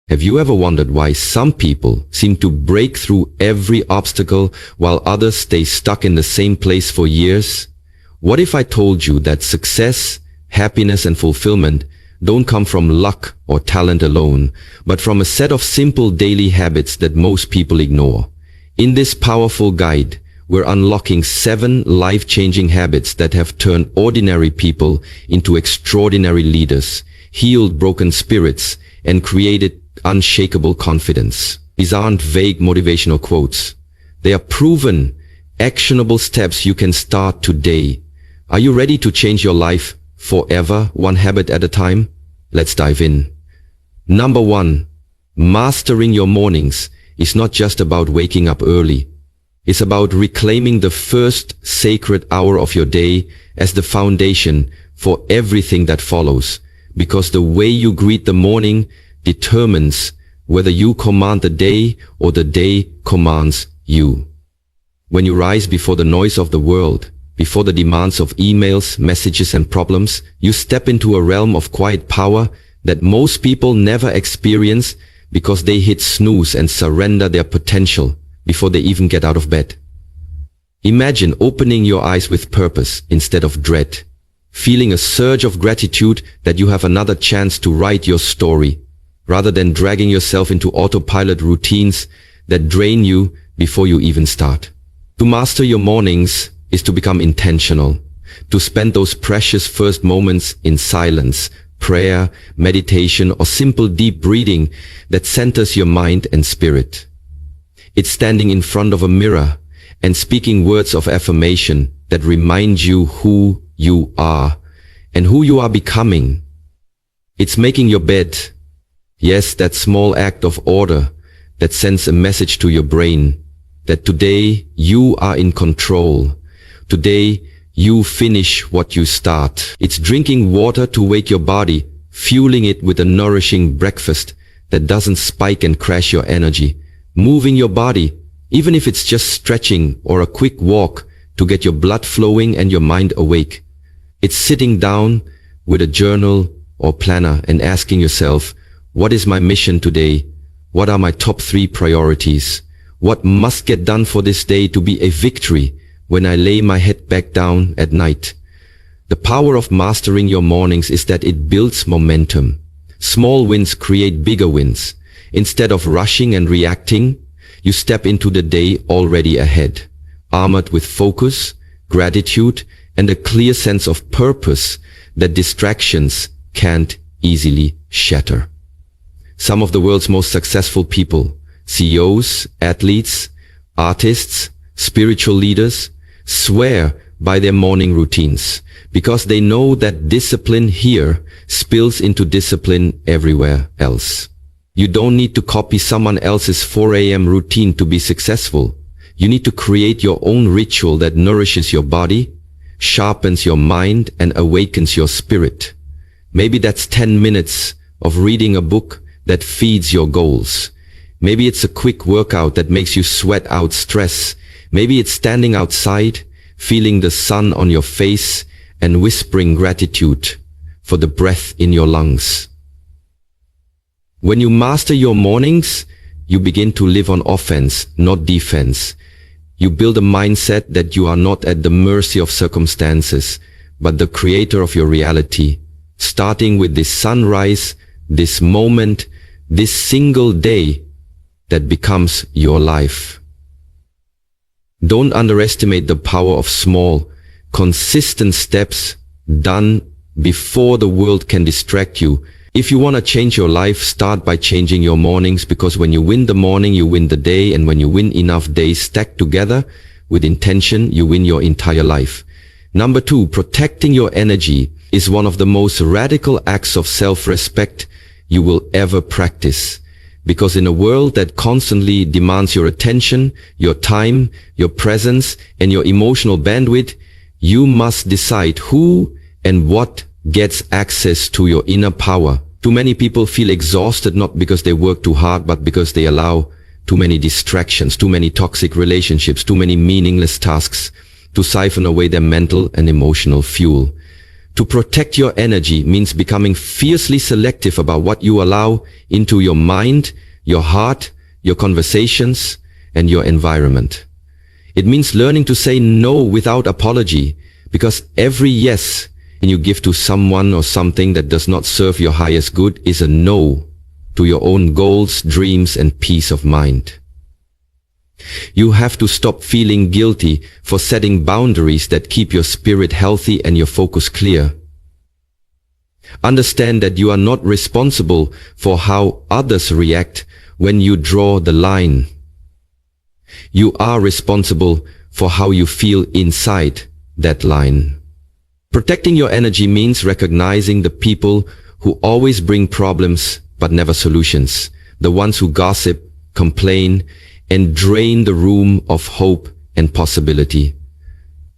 Have you ever wondered why some people seem to break through every obstacle while others stay stuck in the same place for years? What if I told you that success, happiness and fulfillment don't come from luck or talent alone, but from a set of simple daily habits that most people ignore? In this powerful guide, we're unlocking 7 life-changing habits that have turned ordinary people into extraordinary leaders, healed broken spirits, and created unshakable confidence. These aren't vague motivational quotes. They are proven, actionable steps you can start today. Are you ready to change your life forever, one habit at a time? Let's dive in. Number 1, mastering your mornings is not just about waking up early. It's about reclaiming the first sacred hour of your day as the foundation for everything that follows. Because the way you greet the morning determines whether you command the day or the day commands you. When you rise before the noise of the world, before the demands of emails, messages and problems, you step into a realm of quiet power that most people never experience because they hit snooze and surrender their potential before they even get out of bed. Imagine opening your eyes with purpose instead of dread, feeling a surge of gratitude that you have another chance to write your story, rather than dragging yourself into autopilot routines that drain you before you even start. To master your mornings is to become intentional, to spend those precious first moments in silence, prayer, meditation, or simple deep breathing that centers your mind and spirit. It's standing in front of a mirror and speaking words of affirmation that remind you who you are and who you are becoming. It's making your bed. Yes, that small act of order that sends a message to your brain that today you are in control. Today you finish what you start. It's drinking water to wake your body, fueling it with a nourishing breakfast that doesn't spike and crash your energy. Moving your body, even if it's just stretching or a quick walk to get your blood flowing and your mind awake. It's sitting down with a journal or planner and asking yourself, what is my mission today? What are my top 3 priorities? What must get done for this day to be a victory when I lay my head back down at night? The power of mastering your mornings is that it builds momentum. Small wins create bigger wins. Instead of rushing and reacting, you step into the day already ahead, armored with focus, gratitude, and a clear sense of purpose that distractions can't easily shatter. Some of the world's most successful people, CEOs, athletes, artists, spiritual leaders, swear by their morning routines because they know that discipline here spills into discipline everywhere else. You don't need to copy someone else's 4 a.m. routine to be successful. You need to create your own ritual that nourishes your body, sharpens your mind, and awakens your spirit. Maybe that's 10 minutes of reading a book that feeds your goals. Maybe it's a quick workout that makes you sweat out stress. Maybe it's standing outside, feeling the sun on your face, and whispering gratitude for the breath in your lungs. When you master your mornings, you begin to live on offense, not defense. You build a mindset that you are not at the mercy of circumstances, but the creator of your reality. Starting with this sunrise, this moment, this single day that becomes your life. Don't underestimate the power of small, consistent steps done before the world can distract you. If you want to change your life, start by changing your mornings, because when you win the morning, you win the day, and when you win enough days stacked together with intention, you win your entire life. Number 2, protecting your energy is one of the most radical acts of self-respect you will ever practice. Because in a world that constantly demands your attention, your time, your presence, and your emotional bandwidth, you must decide who and what gets access to your inner power. Too many people feel exhausted not because they work too hard, but because they allow too many distractions, too many toxic relationships, too many meaningless tasks to siphon away their mental and emotional fuel. To protect your energy means becoming fiercely selective about what you allow into your mind, your heart, your conversations, and your environment. It means learning to say no without apology, because every yes you give to someone or something that does not serve your highest good is a no to your own goals, dreams, and peace of mind. You have to stop feeling guilty for setting boundaries that keep your spirit healthy and your focus clear. Understand that you are not responsible for how others react when you draw the line. You are responsible for how you feel inside that line. Protecting your energy means recognizing the people who always bring problems but never solutions, the ones who gossip, complain, and drain the room of hope and possibility.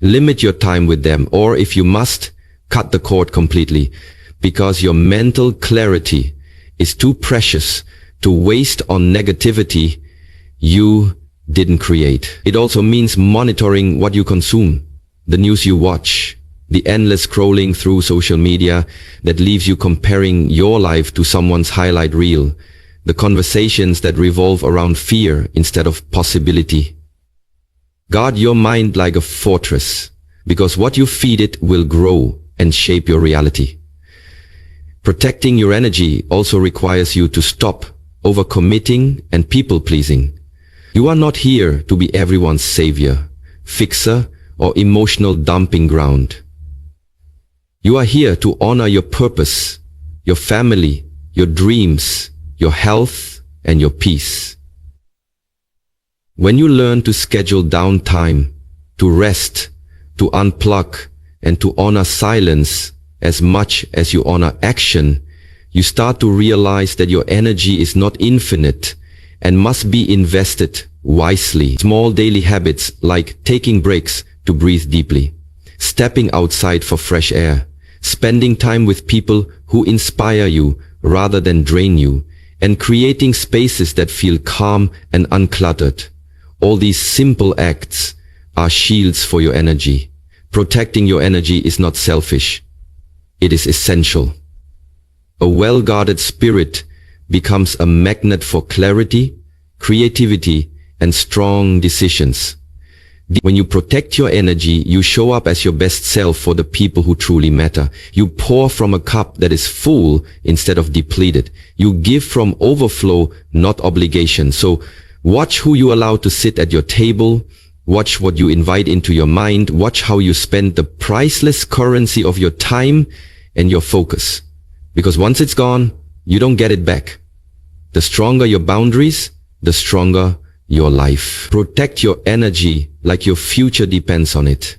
Limit your time with them, or if you must, cut the cord completely, because your mental clarity is too precious to waste on negativity you didn't create. It also means monitoring what you consume, the news you watch, the endless scrolling through social media that leaves you comparing your life to someone's highlight reel, the conversations that revolve around fear instead of possibility. Guard your mind like a fortress, because what you feed it will grow and shape your reality. Protecting your energy also requires you to stop overcommitting and people-pleasing. You are not here to be everyone's savior, fixer, or emotional dumping ground. You are here to honor your purpose, your family, your dreams, your health, and your peace. When you learn to schedule downtime, to rest, to unplug, and to honor silence as much as you honor action, you start to realize that your energy is not infinite and must be invested wisely. Small daily habits like taking breaks to breathe deeply, stepping outside for fresh air, spending time with people who inspire you rather than drain you, and creating spaces that feel calm and uncluttered. All these simple acts are shields for your energy. Protecting your energy is not selfish. It is essential. A well-guarded spirit becomes a magnet for clarity, creativity, and strong decisions. When you protect your energy, you show up as your best self for the people who truly matter. You pour from a cup that is full instead of depleted. You give from overflow, not obligation. So watch who you allow to sit at your table. Watch what you invite into your mind. Watch how you spend the priceless currency of your time and your focus. Because once it's gone, you don't get it back. The stronger your boundaries, the stronger your life. Protect your energy like your future depends on it.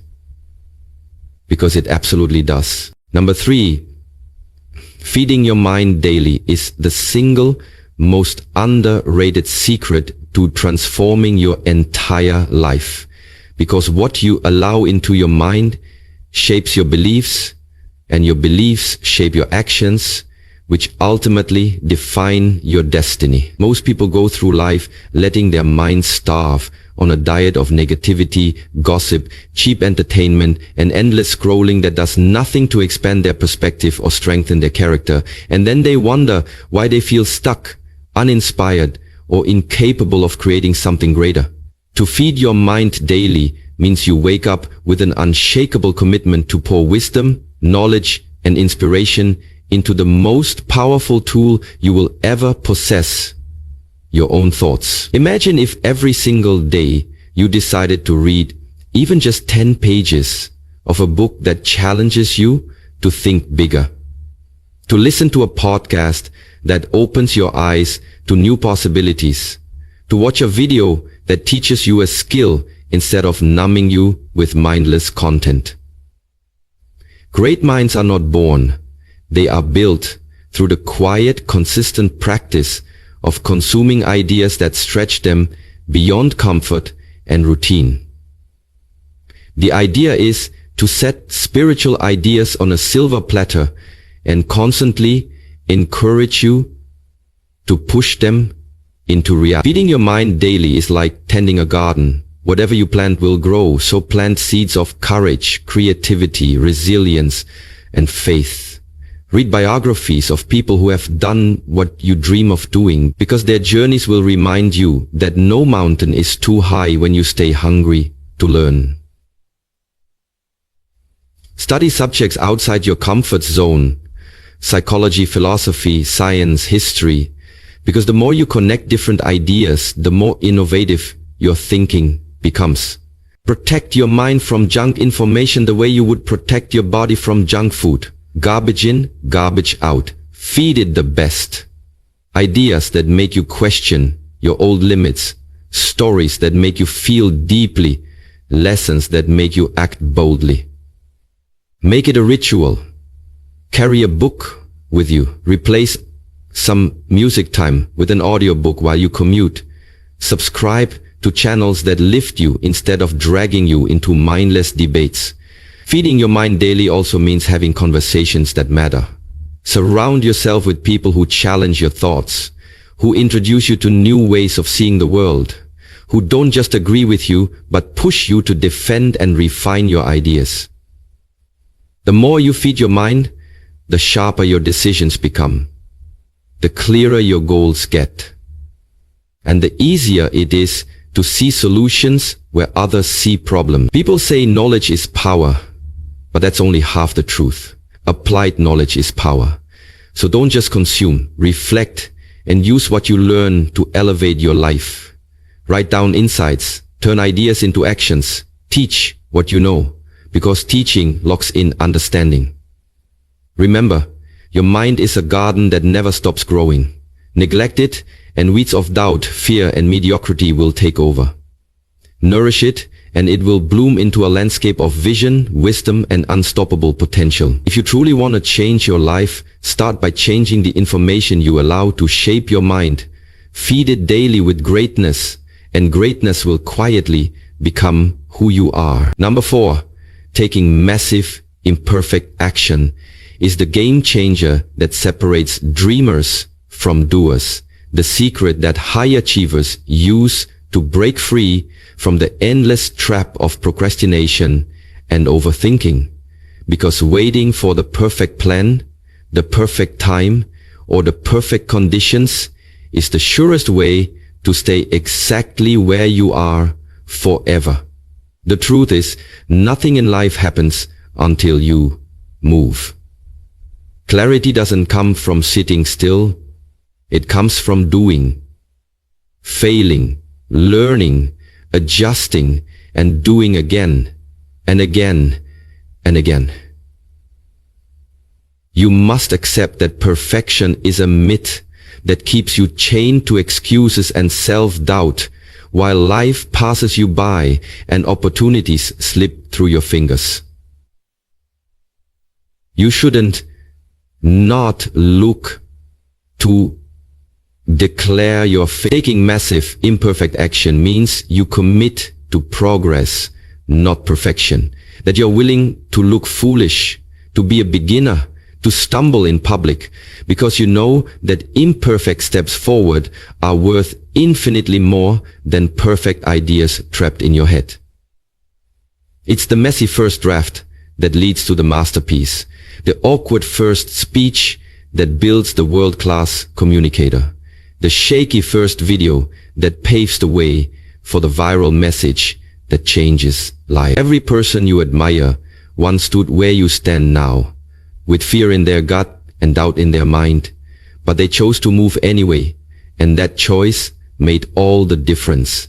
Because it absolutely does. Number 3, feeding your mind daily is the single most underrated secret to transforming your entire life. Because what you allow into your mind shapes your beliefs, and your beliefs shape your actions, which ultimately define your destiny. Most people go through life letting their minds starve on a diet of negativity, gossip, cheap entertainment, and endless scrolling that does nothing to expand their perspective or strengthen their character. And then they wonder why they feel stuck, uninspired, or incapable of creating something greater. To feed your mind daily means you wake up with an unshakable commitment to pour wisdom, knowledge, and inspiration into the most powerful tool you will ever possess, your own thoughts. Imagine if every single day you decided to read even just 10 pages of a book that challenges you to think bigger, to listen to a podcast that opens your eyes to new possibilities, to watch a video that teaches you a skill instead of numbing you with mindless content. Great minds are not born. They are built through the quiet, consistent practice of consuming ideas that stretch them beyond comfort and routine. The idea is to set spiritual ideas on a silver platter and constantly encourage you to push them into reality. Feeding your mind daily is like tending a garden. Whatever you plant will grow, so plant seeds of courage, creativity, resilience, and faith. Read biographies of people who have done what you dream of doing, because their journeys will remind you that no mountain is too high when you stay hungry to learn. Study subjects outside your comfort zone: psychology, philosophy, science, history, because the more you connect different ideas, the more innovative your thinking becomes. Protect your mind from junk information the way you would protect your body from junk food. Garbage in, garbage out. Feed it the best. Ideas that make you question your old limits. Stories that make you feel deeply. Lessons that make you act boldly. Make it a ritual. Carry a book with you. Replace some music time with an audiobook while you commute. Subscribe to channels that lift you instead of dragging you into mindless debates. Feeding your mind daily also means having conversations that matter. Surround yourself with people who challenge your thoughts, who introduce you to new ways of seeing the world, who don't just agree with you, but push you to defend and refine your ideas. The more you feed your mind, the sharper your decisions become, the clearer your goals get, and the easier it is to see solutions where others see problems. People say knowledge is power, but that's only half the truth. Applied knowledge is power. So don't just consume, reflect, and use what you learn to elevate your life. Write down insights, turn ideas into actions, teach what you know, because teaching locks in understanding. Remember, your mind is a garden that never stops growing. Neglect it, and weeds of doubt, fear, and mediocrity will take over. Nourish it, and it will bloom into a landscape of vision, wisdom, and unstoppable potential. If you truly want to change your life, start by changing the information you allow to shape your mind. Feed it daily with greatness, and greatness will quietly become who you are. Number 4, taking massive, imperfect action is the game changer that separates dreamers from doers. The secret that high achievers use to break free from the endless trap of procrastination and overthinking. Because waiting for the perfect plan, the perfect time, or the perfect conditions is the surest way to stay exactly where you are forever. The truth is, nothing in life happens until you move. Clarity doesn't come from sitting still. It comes from doing, failing, learning, adjusting, and doing again and again and again. You must accept that perfection is a myth that keeps you chained to excuses and self-doubt while life passes you by and opportunities slip through your fingers. You shouldn't not look to declare your faith. Taking massive, imperfect action means you commit to progress, not perfection. That you're willing to look foolish, to be a beginner, to stumble in public, because you know that imperfect steps forward are worth infinitely more than perfect ideas trapped in your head. It's the messy first draft that leads to the masterpiece, the awkward first speech that builds the world-class communicator, the shaky first video that paves the way for the viral message that changes life. Every person you admire once stood where you stand now, with fear in their gut and doubt in their mind, but they chose to move anyway, and that choice made all the difference.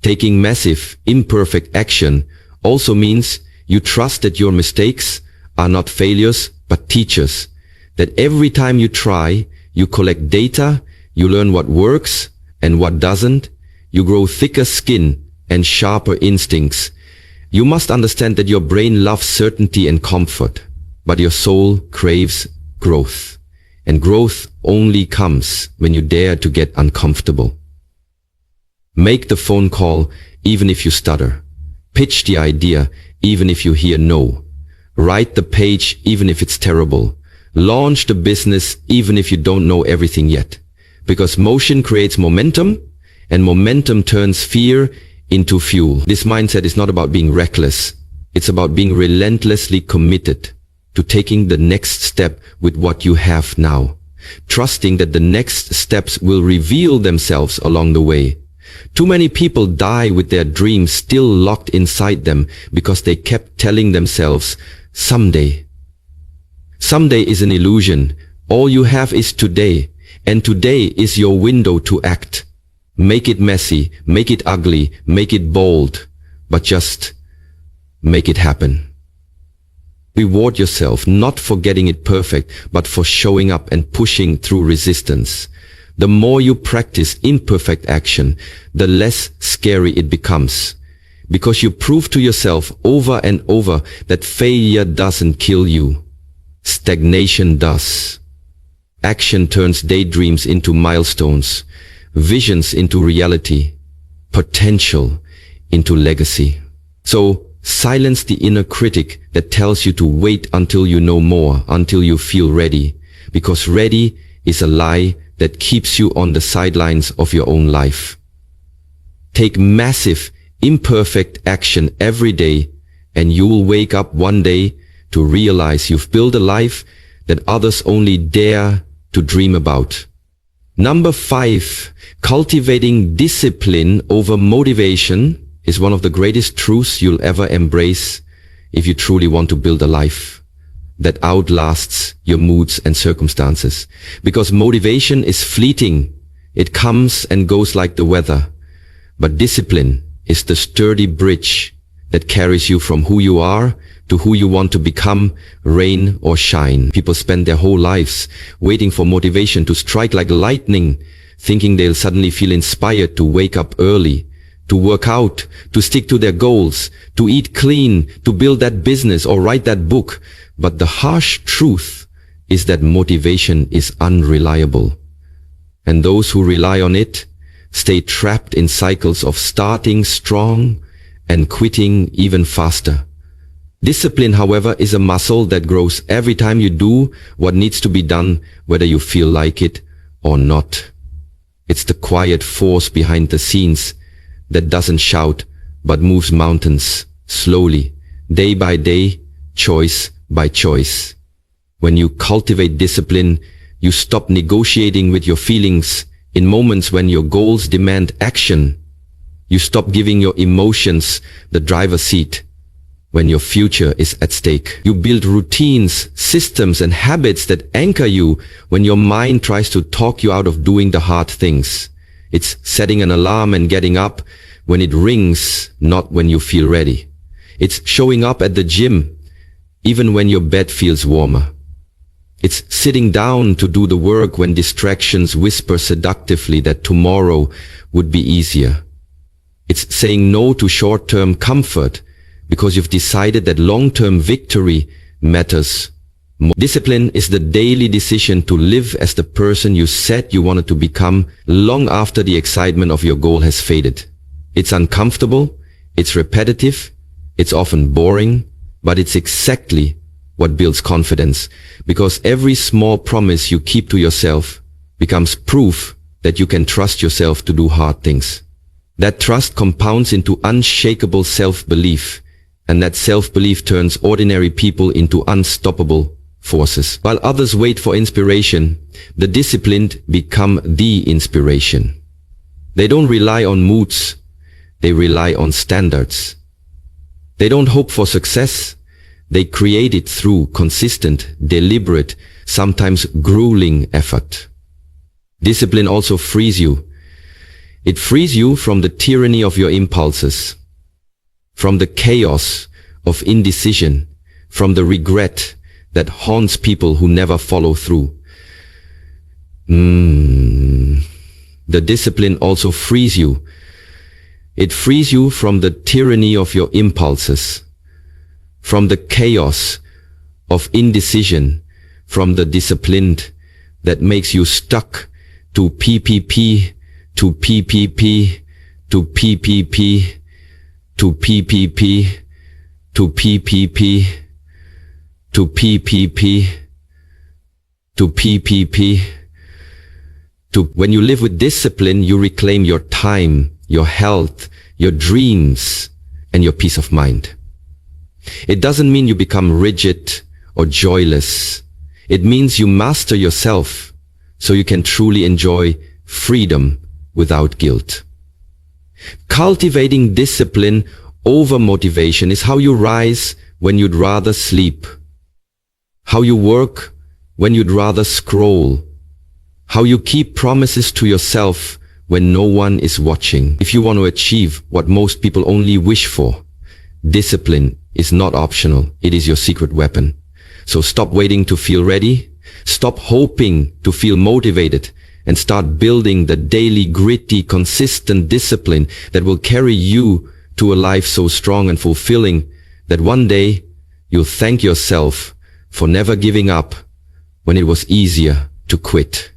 Taking massive, imperfect action also means you trust that your mistakes are not failures, but teachers. That every time you try, you collect data, you learn what works and what doesn't, you grow thicker skin and sharper instincts. You must understand that your brain loves certainty and comfort, but your soul craves growth. And growth only comes when you dare to get uncomfortable. Make the phone call even if you stutter. Pitch the idea even if you hear no. Write the page even if it's terrible. Launch the business even if you don't know everything yet. Because motion creates momentum, and momentum turns fear into fuel. This mindset is not about being reckless. It's about being relentlessly committed to taking the next step with what you have now, trusting that the next steps will reveal themselves along the way. Too many people die with their dreams still locked inside them because they kept telling themselves, someday. Someday is an illusion. All you have is today, and today is your window to act. Make it messy, make it ugly, make it bold, but just make it happen. Reward yourself not for getting it perfect, but for showing up and pushing through resistance. The more you practice imperfect action, the less scary it becomes. Because you prove to yourself over and over that failure doesn't kill you. Stagnation does. Action turns daydreams into milestones, visions into reality, potential into legacy. So, silence the inner critic that tells you to wait until you know more, until you feel ready. Because ready is a lie that keeps you on the sidelines of your own life. Take massive, imperfect action every day, and you will wake up one day to realize you've built a life that others only dare to dream about. Number 5, cultivating discipline over motivation is one of the greatest truths you'll ever embrace if you truly want to build a life that outlasts your moods and circumstances. Because motivation is fleeting. It comes and goes like the weather. But discipline is the sturdy bridge that carries you from who you are to who you want to become, rain or shine. People spend their whole lives waiting for motivation to strike like lightning, thinking they'll suddenly feel inspired to wake up early, to work out, to stick to their goals, to eat clean, to build that business or write that book. But the harsh truth is that motivation is unreliable. And those who rely on it stay trapped in cycles of starting strong and quitting even faster. Discipline, however, is a muscle that grows every time you do what needs to be done, whether you feel like it or not. It's the quiet force behind the scenes that doesn't shout but moves mountains slowly, day by day, choice by choice. When you cultivate discipline, you stop negotiating with your feelings in moments when your goals demand action. You stop giving your emotions the driver's seat when your future is at stake. You build routines, systems, and habits that anchor you when your mind tries to talk you out of doing the hard things. It's setting an alarm and getting up when it rings, not when you feel ready. It's showing up at the gym, even when your bed feels warmer. It's sitting down to do the work when distractions whisper seductively that tomorrow would be easier. It's saying no to short-term comfort because you've decided that long-term victory matters more. Discipline is the daily decision to live as the person you said you wanted to become long after the excitement of your goal has faded. It's uncomfortable, it's repetitive, it's often boring, but it's exactly what builds confidence, because every small promise you keep to yourself becomes proof that you can trust yourself to do hard things. That trust compounds into unshakable self-belief, and that self-belief turns ordinary people into unstoppable forces. While others wait for inspiration, the disciplined become the inspiration. They don't rely on moods, they rely on standards. They don't hope for success, they create it through consistent, deliberate, sometimes grueling effort. Discipline also frees you. It frees you from the tyranny of your impulses, from the chaos of indecision, from the regret that haunts people who never follow through. The discipline also frees you. It frees you from the tyranny of your impulses, from the chaos of indecision, from the disciplined that makes you stuck to PPP, to PPP, to PPP, to PPP, to PPP, to PPP, to PPP. When you live with discipline, you reclaim your time, your health, your dreams, and your peace of mind. It doesn't mean you become rigid or joyless. It means you master yourself so you can truly enjoy freedom without guilt. Cultivating discipline over motivation is how you rise when you'd rather sleep, how you work when you'd rather scroll, how you keep promises to yourself when no one is watching. If you want to achieve what most people only wish for, discipline is not optional. It is your secret weapon. So stop waiting to feel ready. Stop hoping to feel motivated and start building the daily, gritty, consistent discipline that will carry you to a life so strong and fulfilling that one day you'll thank yourself for never giving up when it was easier to quit.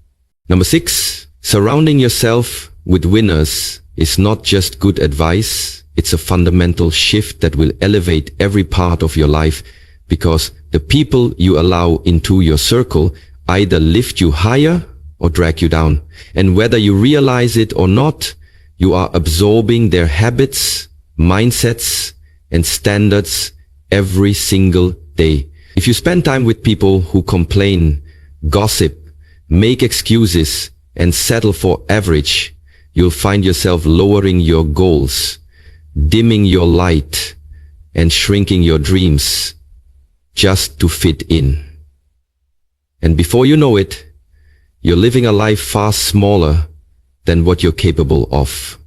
Number 6, surrounding yourself with winners is not just good advice. It's a fundamental shift that will elevate every part of your life, because the people you allow into your circle either lift you higher or drag you down. And whether you realize it or not, you are absorbing their habits, mindsets, and standards every single day. If you spend time with people who complain, gossip, make excuses, and settle for average, you'll find yourself lowering your goals, dimming your light, and shrinking your dreams just to fit in. And before you know it, you're living a life far smaller than what you're capable of.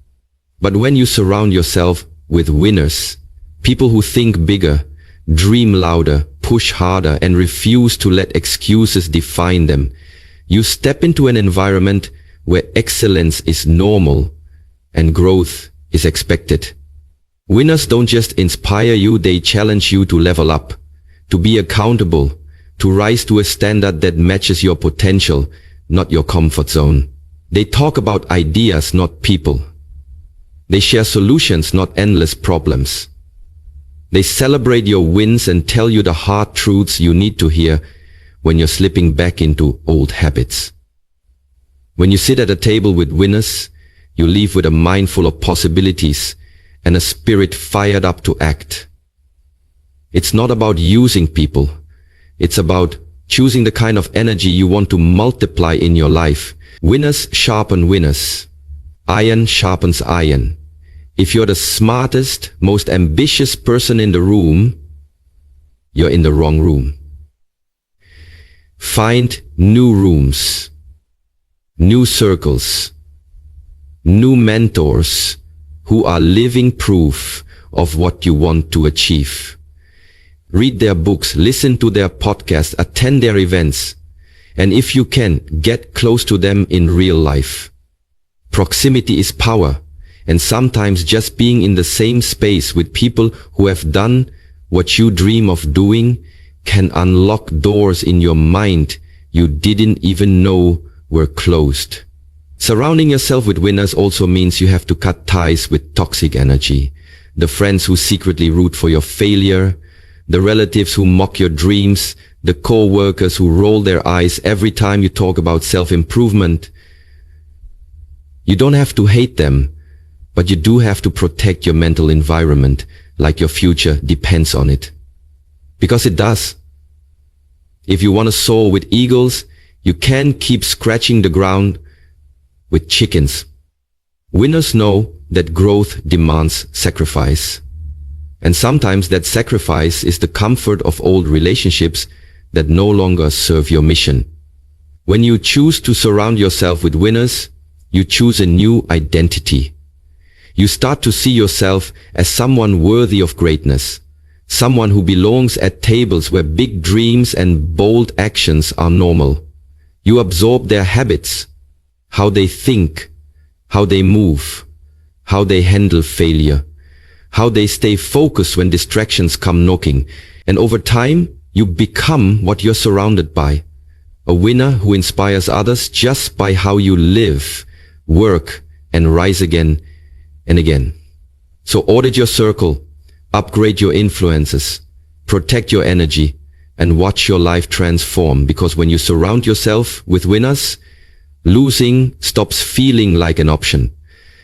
But when you surround yourself with winners, people who think bigger, dream louder, push harder, and refuse to let excuses define them, you step into an environment where excellence is normal and growth is expected. Winners don't just inspire you, they challenge you to level up, to be accountable, to rise to a standard that matches your potential, not your comfort zone. They talk about ideas, not people. They share solutions, not endless problems. They celebrate your wins and tell you the hard truths you need to hear when you're slipping back into old habits. When you sit at a table with winners, you leave with a mind full of possibilities and a spirit fired up to act. It's not about using people. It's about choosing the kind of energy you want to multiply in your life. Winners sharpen winners. Iron sharpens iron. If you're the smartest, most ambitious person in the room, you're in the wrong room. Find new rooms, new circles, new mentors who are living proof of what you want to achieve. Read their books, listen to their podcasts, attend their events, and if you can, get close to them in real life. Proximity is power, and sometimes just being in the same space with people who have done what you dream of doing can unlock doors in your mind you didn't even know were closed. Surrounding yourself with winners also means you have to cut ties with toxic energy. The friends who secretly root for your failure, the relatives who mock your dreams, the co-workers who roll their eyes every time you talk about self-improvement. You don't have to hate them, but you do have to protect your mental environment like your future depends on it. Because it does. If you want to soar with eagles, you can't keep scratching the ground with chickens. Winners know that growth demands sacrifice. And sometimes that sacrifice is the comfort of old relationships that no longer serve your mission. When you choose to surround yourself with winners, you choose a new identity. You start to see yourself as someone worthy of greatness, someone who belongs at tables where big dreams and bold actions are normal. You absorb their habits, how they think, how they move, how they handle failure, how they stay focused when distractions come knocking. And over time, you become what you're surrounded by. A winner who inspires others just by how you live, work, and rise again and again. So audit your circle, upgrade your influences, protect your energy, and watch your life transform. Because when you surround yourself with winners, losing stops feeling like an option,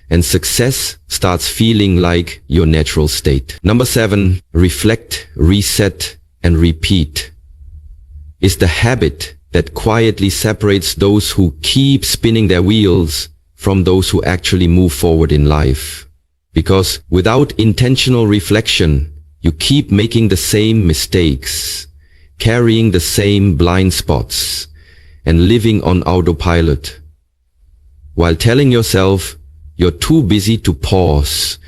and success starts feeling like your natural state. Number 7, reflect, reset, and repeat. is the habit that quietly separates those who keep spinning their wheels from those who actually move forward in life. Because without intentional reflection, you keep making the same mistakes, carrying the same blind spots, and living on autopilot, while telling yourself you're too busy to pause.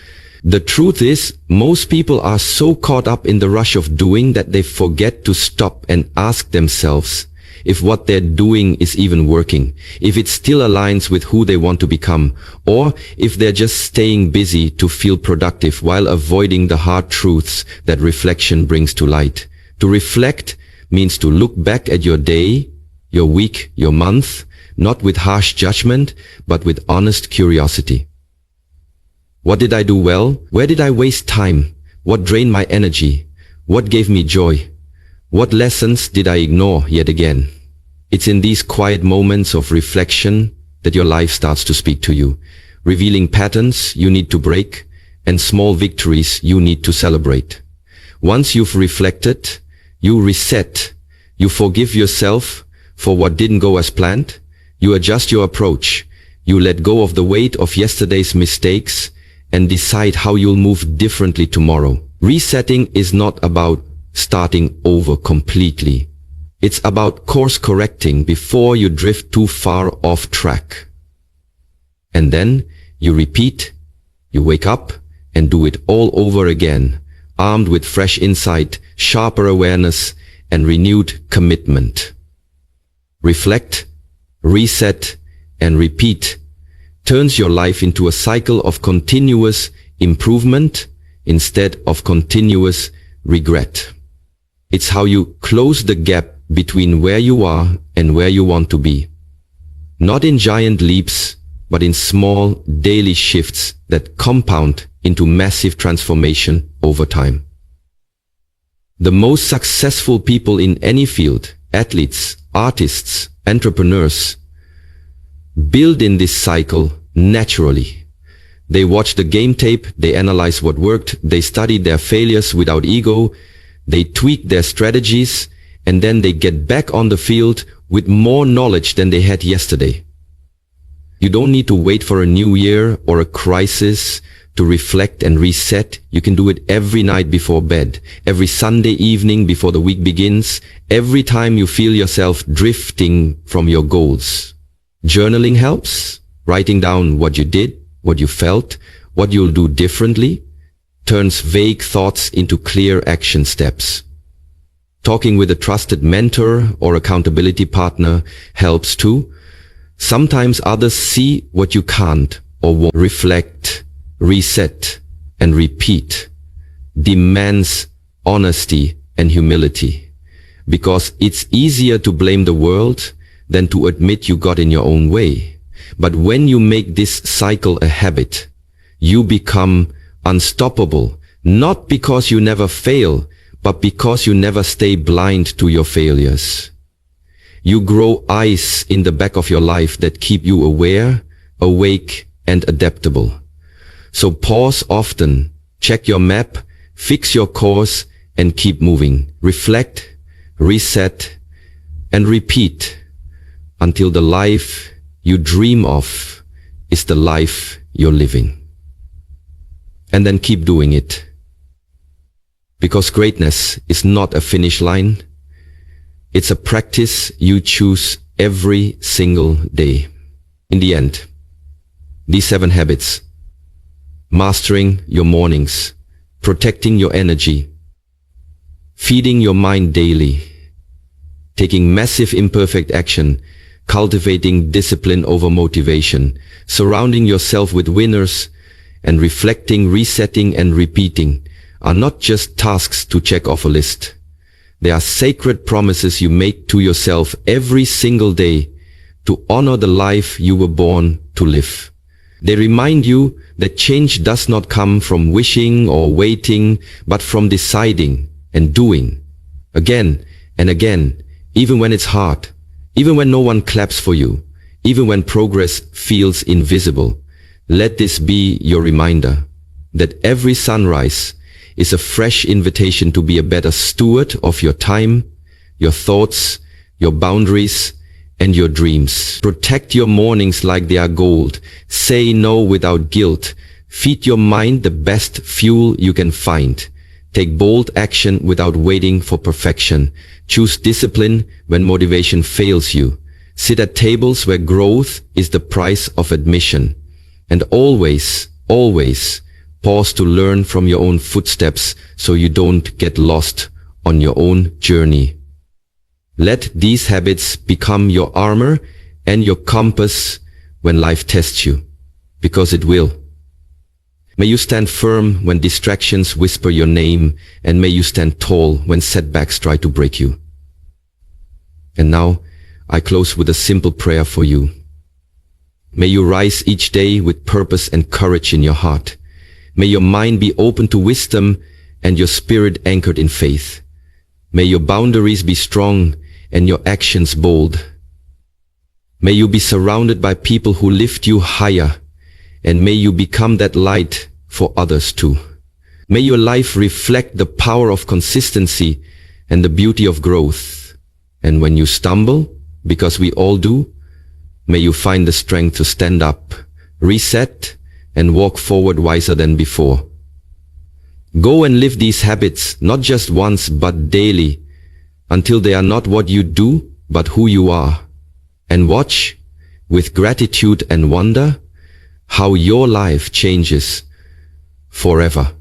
The truth is, most people are so caught up in the rush of doing that they forget to stop and ask themselves if what they're doing is even working, if it still aligns with who they want to become, or if they're just staying busy to feel productive while avoiding the hard truths that reflection brings to light. To reflect means to look back at your day, your week, your month, not with harsh judgment, but with honest curiosity. What did I do well? Where did I waste time? What drained my energy? What gave me joy? What lessons did I ignore yet again? It's in these quiet moments of reflection that your life starts to speak to you, revealing patterns you need to break and small victories you need to celebrate. Once you've reflected, you reset, you forgive yourself for what didn't go as planned, you adjust your approach, you let go of the weight of yesterday's mistakes and decide how you'll move differently tomorrow. Resetting is not about starting over completely. It's about course correcting before you drift too far off track. And then you repeat, you wake up and do it all over again, armed with fresh insight, sharper awareness, and renewed commitment. Reflect, reset, and repeat turns your life into a cycle of continuous improvement instead of continuous regret. It's how you close the gap between where you are and where you want to be. Not in giant leaps, but in small daily shifts that compound into massive transformation over time. The most successful people in any field, athletes, artists, entrepreneurs, build in this cycle naturally. They watch the game tape, they analyze what worked, they study their failures without ego, they tweak their strategies, and then they get back on the field with more knowledge than they had yesterday. You don't need to wait for a new year or a crisis to reflect and reset. You can do it every night before bed, every Sunday evening before the week begins, every time you feel yourself drifting from your goals. Journaling helps. Writing down what you did, what you felt, what you'll do differently, turns vague thoughts into clear action steps. Talking with a trusted mentor or accountability partner helps too. Sometimes others see what you can't or won't. Reflect, reset, and repeat demands honesty and humility, because it's easier to blame the world than to admit you got in your own way. But when you make this cycle a habit, you become unstoppable, not because you never fail, but because you never stay blind to your failures. You grow eyes in the back of your life that keep you aware, awake, and adaptable. So pause often, check your map, fix your course, and keep moving. Reflect, reset, and repeat until the life you dream of is the life you're living. And then keep doing it. Because greatness is not a finish line. It's a practice you choose every single day. In the end, these 7 habits: mastering your mornings, protecting your energy, feeding your mind daily, taking massive imperfect action, cultivating discipline over motivation, surrounding yourself with winners, and reflecting, resetting, and repeating are not just tasks to check off a list. They are sacred promises you make to yourself every single day to honor the life you were born to live. They remind you that change does not come from wishing or waiting, but from deciding and doing again and again, even when it's hard, even when no one claps for you, even when progress feels invisible. Let this be your reminder that every sunrise is a fresh invitation to be a better steward of your time, your thoughts, your boundaries, and your dreams. Protect your mornings like they are gold. Say no without guilt. Feed your mind the best fuel you can find. Take bold action without waiting for perfection. Choose discipline when motivation fails you. Sit at tables where growth is the price of admission. And always, always pause to learn from your own footsteps so you don't get lost on your own journey. Let these habits become your armor and your compass when life tests you, because it will. May you stand firm when distractions whisper your name, and may you stand tall when setbacks try to break you. And now, I close with a simple prayer for you. May you rise each day with purpose and courage in your heart. May your mind be open to wisdom and your spirit anchored in faith. May your boundaries be strong and your actions bold. May you be surrounded by people who lift you higher, and may you become that light for others too. May your life reflect the power of consistency and the beauty of growth. And when you stumble, because we all do, may you find the strength to stand up, reset, and walk forward wiser than before. Go and live these habits, not just once, but daily, until they are not what you do, but who you are. And watch, with gratitude and wonder, how your life changes forever.